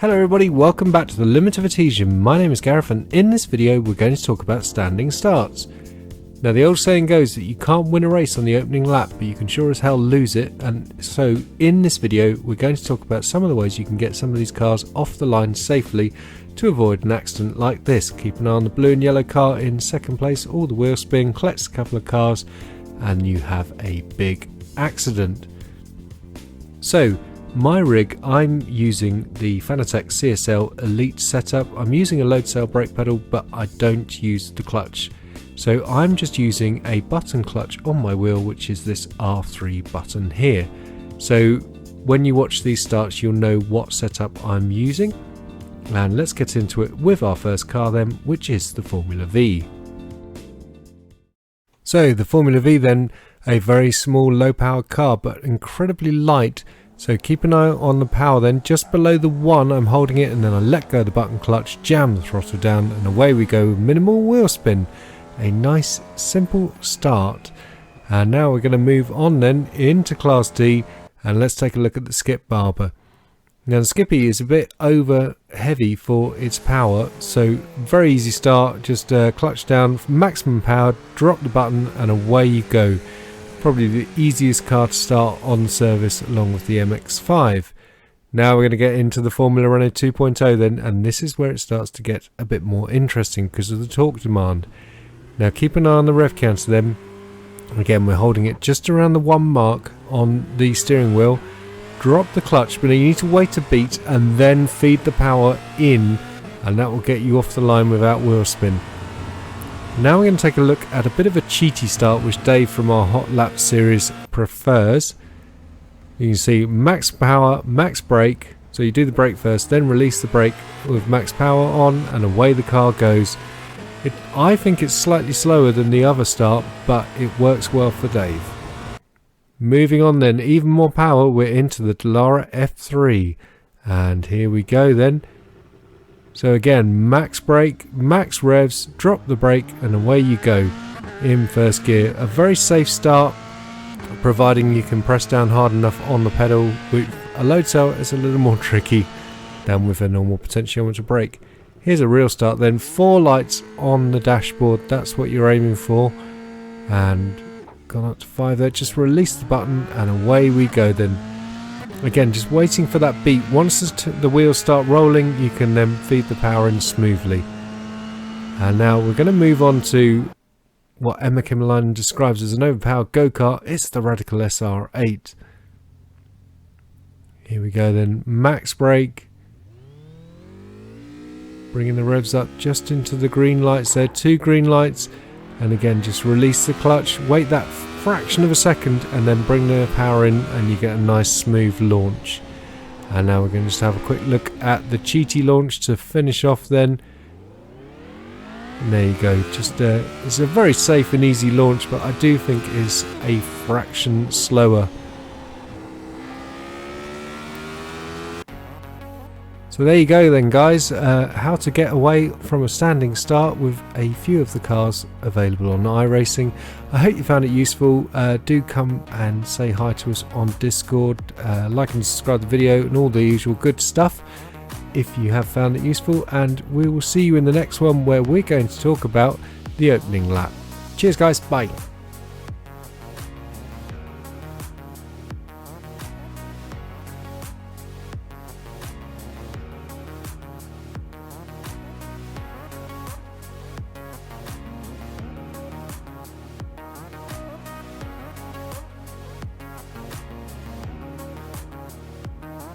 Hello everybody, welcome back to the Limit of Adhesion. My name is Gareth and in this video we're going to talk about standing starts. Now the old saying goes that you can't win a race on the opening lap, but you can sure as hell lose it, and so in this video we're going to talk about some of the ways you can get some of these cars off the line safely to avoid an accident like this. Keep an eye on the blue and yellow car in second place, or the wheel spin, collects a couple of cars and you have a big accident. So my rig, I'm using the Fanatec CSL Elite setup. I'm using a load cell brake pedal, but I don't use the clutch. So I'm just using a button clutch on my wheel, which is this R3 button here. So when you watch these starts, you'll know what setup I'm using. And let's get into it with our first car then, which is the Formula Vee. So the Formula Vee then, a very small low power car, but incredibly light. So keep an eye on the power then. Just below the 1 I'm holding it, and then I let go of the button clutch, jam the throttle down, and away we go. Minimal wheel spin. A nice simple start. And now we're going to move on then into Class D, and let's take a look at the Skip Barber. Now the Skippy is a bit over heavy for its power, so very easy start. Just clutch down, maximum power, drop the button and away you go. Probably the easiest car to start on service along with the MX-5. Now we're going to get into the Formula Renault 2.0 then, and this is where it starts to get a bit more interesting because of the torque demand. Now keep an eye on the rev counter then. Again, we're holding it just around the 1 mark on the steering wheel. Drop the clutch, but you need to wait a beat and then feed the power in, and that will get you off the line without wheel spin. Now we're going to take a look at a bit of a cheaty start, which Dave from our Hot Lap series prefers. You can see max power, max brake. So you do the brake first, then release the brake with max power on, and away the car goes. I think it's slightly slower than the other start, but it works well for Dave. Moving on then, even more power, we're into the Dallara F3. And here we go then. So again, max brake, max revs, drop the brake and away you go in first gear. A very safe start, providing you can press down hard enough on the pedal. With a load cell it's a little more tricky than with a normal potentiometer brake. Here's a real start then, 4 lights on the dashboard, that's what you're aiming for. And gone up to 5 there, just release the button and away we go then. Again, just waiting for that beat. Once the wheels start rolling, you can then feed the power in smoothly. And now we're going to move on to what Emma Kimmerlein describes as an overpowered go-kart. It's the Radical SR8. Here we go then. Max brake. Bringing the revs up just into the green lights there. 2 green lights. And again, just release the clutch. Wait that fraction of a second and then bring the power in and you get a nice smooth launch. And now we're going to just have a quick look at the cheaty launch to finish off then. And there you go, just it's a very safe and easy launch, but I do think is a fraction slower. So there you go then guys, how to get away from a standing start with a few of the cars available on iRacing. I hope you found it useful. Do come and say hi to us on Discord, like and subscribe to the video and all the usual good stuff if you have found it useful, and we will see you in the next one where we're going to talk about the opening lap. Cheers guys, bye.